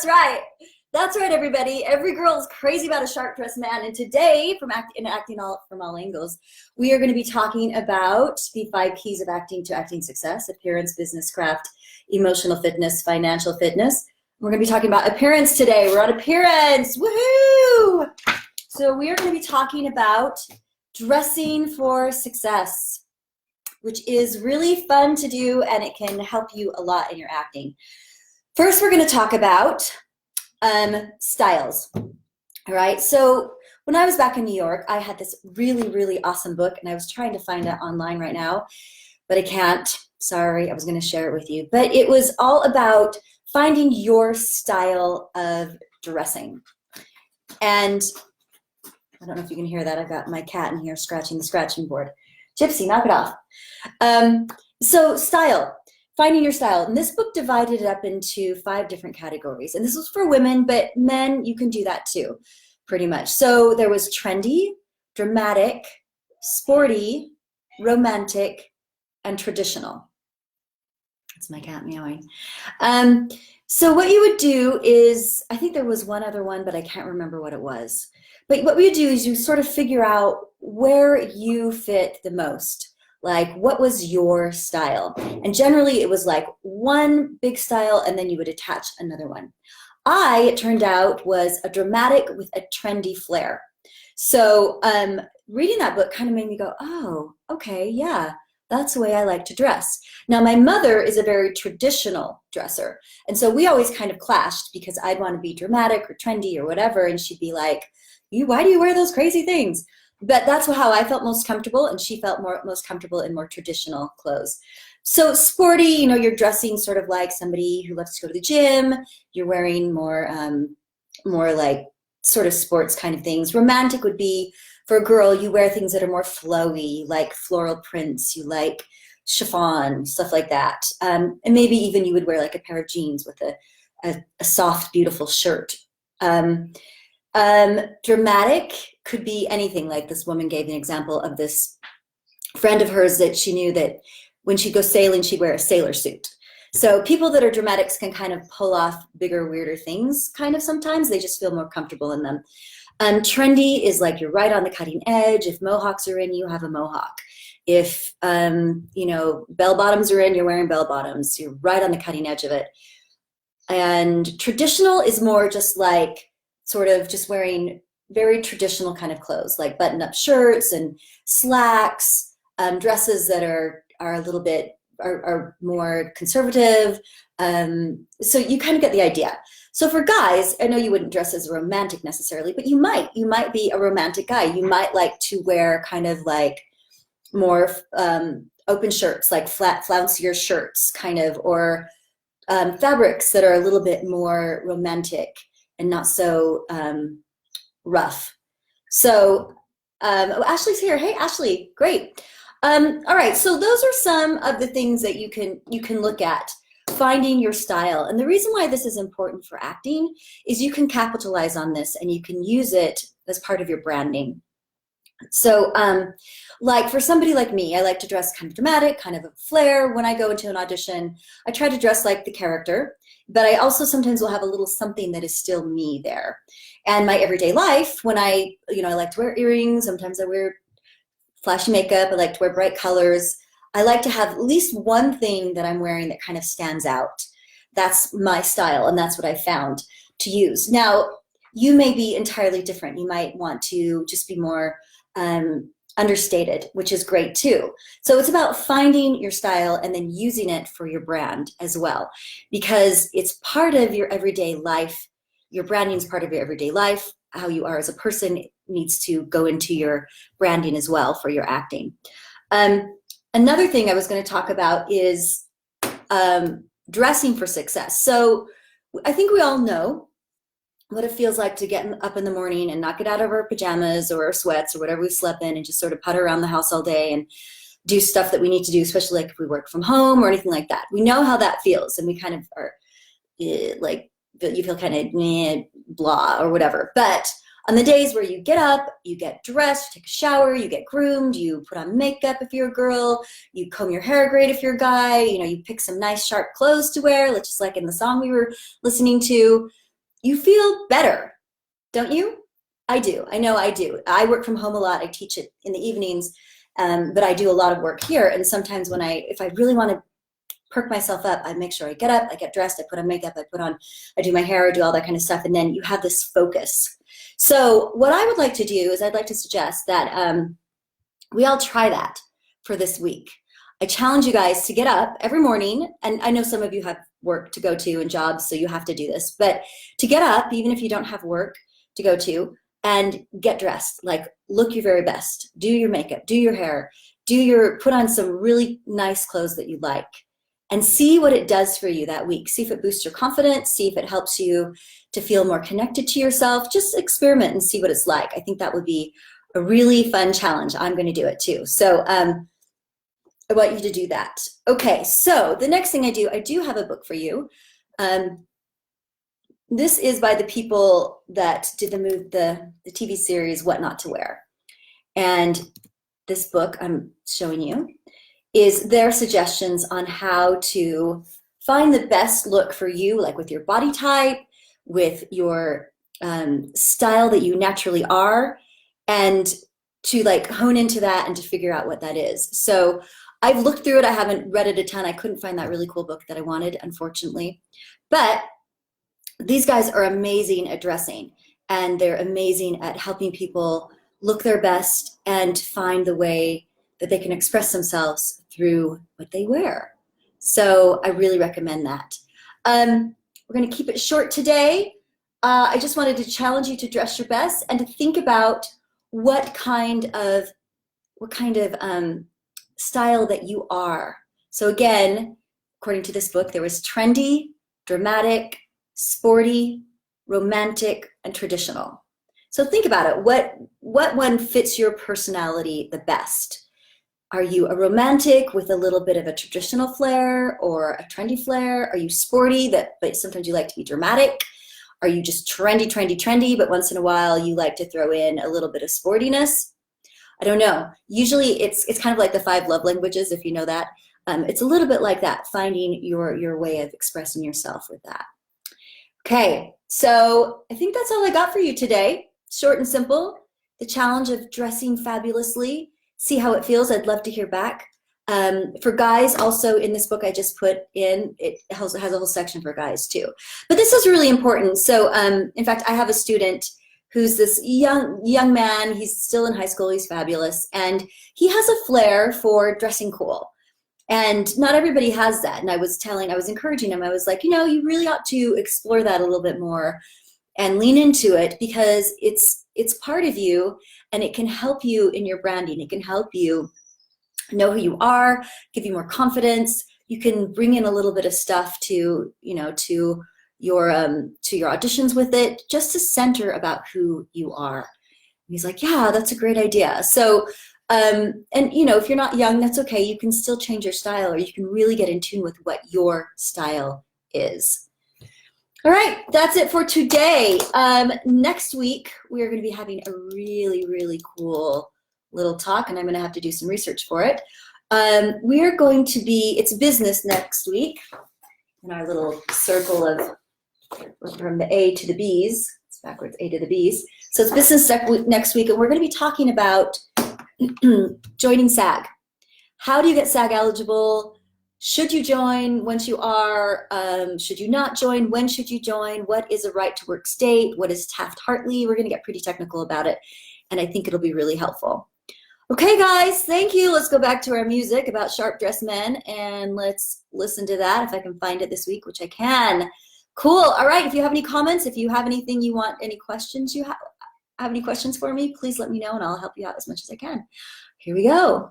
That's right. That's right, everybody. Every girl is crazy about a sharp dressed man. And today, in acting all from all angles, we are going to be talking about the 5 keys of acting to acting success: appearance, business craft, emotional fitness, financial fitness. We're going to be talking about appearance today. We're on appearance. Woohoo! So we are going to be talking about dressing for success, which is really fun to do, and it can help you a lot in your acting. First, we're going to talk about styles. All right. So when I was back in New York, I had this really, really awesome book, and I was trying to find it online right now, but I can't. Sorry, I was going to share it with you. But it was all about finding your style of dressing. And I don't know if you can hear that. I've got my cat in here scratching the scratching board. Gypsy, knock it off. So style. Finding your style. And this book divided it up into 5 different categories. And this was for women, but men, you can do that too, pretty much. So there was trendy, dramatic, sporty, romantic, and traditional. That's my cat meowing. So what you would do is, I think there was one other one, but I can't remember what it was. But what we would do is you sort of figure out where you fit the most. Like, what was your style? And generally it was like one big style, and then you would attach another one. It turned out, was a dramatic with a trendy flair. So reading that book kind of made me go, oh, okay, yeah, that's the way I like to dress. Now, my mother is a very traditional dresser. And so we always kind of clashed, because I'd want to be dramatic or trendy or whatever. And she'd be like, why do you wear those crazy things? But that's how I felt most comfortable, and she felt most comfortable in more traditional clothes. So sporty, you're dressing sort of like somebody who loves to go to the gym. You're wearing more like sort of sports kind of things. Romantic would be, for a girl, you wear things that are more flowy, like floral prints. You like chiffon, stuff like that. And maybe even you would wear like a pair of jeans with a soft, beautiful shirt. Dramatic could be anything. Like this woman gave an example of this friend of hers that she knew that when she'd go sailing, she'd wear a sailor suit. So people that are dramatics can kind of pull off bigger, weirder things kind of sometimes. They just feel more comfortable in them. Trendy is like you're right on the cutting edge. If mohawks are in, you have a mohawk. If, bell bottoms are in, you're wearing bell bottoms. You're right on the cutting edge of it. And traditional is more just like sort of just wearing very traditional kind of clothes, like button-up shirts and slacks, dresses that are a little bit are more conservative. So you kind of get the idea. So for guys, I know you wouldn't dress as romantic necessarily, but you might be a romantic guy. You might like to wear kind of like more open shirts, like flat flouncier shirts kind of, or fabrics that are a little bit more romantic and not so rough. So Ashley's here. Hey, Ashley, great. All right, so those are some of the things that you can look at, finding your style. And the reason why this is important for acting is you can capitalize on this, and you can use it as part of your branding. So like for somebody like me, I like to dress kind of dramatic, kind of a flair. When I go into an audition, I try to dress like the character, but I also sometimes will have a little something that is still me there. And my everyday life, when I like to wear earrings, sometimes I wear flashy makeup, I like to wear bright colors. I like to have at least one thing that I'm wearing that kind of stands out. That's my style, and that's what I found to use. Now, you may be entirely different. You might want to just be more understated, which is great too. So it's about finding your style and then using it for your brand as well, because it's part of your everyday life. Your branding is part of your everyday life. How you are as a person needs to go into your branding as well for your acting. Another thing I was going to talk about is dressing for success. So I think we all know what it feels like to get up in the morning and not get out of our pajamas or our sweats or whatever we slept in and just sort of putter around the house all day and do stuff that we need to do, especially like if we work from home or anything like that. We know how that feels, and we kind of are like, you feel kind of blah or whatever. But on the days where you get up, you get dressed, you take a shower, you get groomed, you put on makeup if you're a girl, you comb your hair great if you're a guy, you pick some nice sharp clothes to wear, just like in the song we were listening to. you feel better, don't you? I do. I know I do. I work from home a lot. I teach it in the evenings, but I do a lot of work here. And sometimes if I really want to perk myself up, I make sure I get up, I get dressed, I put on makeup, I do my hair, I do all that kind of stuff. And then you have this focus. So what I would like to do is I'd like to suggest that we all try that for this week. I challenge you guys to get up every morning, and I know some of you have work to go to and jobs, so you have to do this, but to get up, even if you don't have work to go to, and get dressed, like look your very best, do your makeup, do your hair, put on some really nice clothes that you like, and see what it does for you that week. See if it boosts your confidence, see if it helps you to feel more connected to yourself. Just experiment and see what it's like. I think that would be a really fun challenge. I'm going to do it too. So I want you to do that. Okay, so the next thing I do have a book for you. This is by the people that did the TV series What Not to Wear. And this book I'm showing you is their suggestions on how to find the best look for you, like with your body type, with your style that you naturally are, and to like hone into that and to figure out what that is. So I've looked through it. I haven't read it a ton. I couldn't find that really cool book that I wanted, unfortunately. But these guys are amazing at dressing, and they're amazing at helping people look their best and find the way that they can express themselves through what they wear. So I really recommend that. We're going to keep it short today. I just wanted to challenge you to dress your best and to think about what kind of style that you are. So again, according to this book, there was trendy, dramatic, sporty, romantic, and traditional. So think about it. What one fits your personality the best? Are you a romantic with a little bit of a traditional flair or a trendy flair? Are you sporty but sometimes you like to be dramatic? Are you just trendy, but once in a while you like to throw in a little bit of sportiness? I don't know. Usually it's kind of like the 5 love languages, if you know that. It's a little bit like that, finding your way of expressing yourself with that. Okay, so I think that's all I got for you today. Short and simple. The challenge of dressing fabulously. See how it feels. I'd love to hear back. For guys, also in this book I just put in, it has a whole section for guys too. But this is really important. So in fact, I have a student who's this young man. He's still in high school. He's fabulous. And he has a flair for dressing cool. And not everybody has that. And I was encouraging him. I was like, you really ought to explore that a little bit more and lean into it, because it's part of you and it can help you in your branding. It can help you know who you are, give you more confidence. You can bring in a little bit of stuff to your auditions with it, just to center about who you are. And he's like, yeah, that's a great idea. So, and if you're not young, that's okay. You can still change your style, or you can really get in tune with what your style is. All right, that's it for today. Next week, we are going to be having a really, really cool little talk, and I'm going to have to do some research for it. It's business next week, in our little circle of from the A to the B's. It's backwards, A to the B's. So it's business next week, and we're going to be talking about joining SAG. How do you get SAG eligible? Should you join once you are? Should you not join? When should you join? What is a right to work state? What is Taft-Hartley? We're going to get pretty technical about it, and I think it'll be really helpful. Okay, guys, thank you. Let's go back to our music about sharp dressed men, and let's listen to that if I can find it this week, which I can. Cool. All right. If you have any comments, if you have anything you want, any questions you have any questions for me, please let me know and I'll help you out as much as I can. Here we go.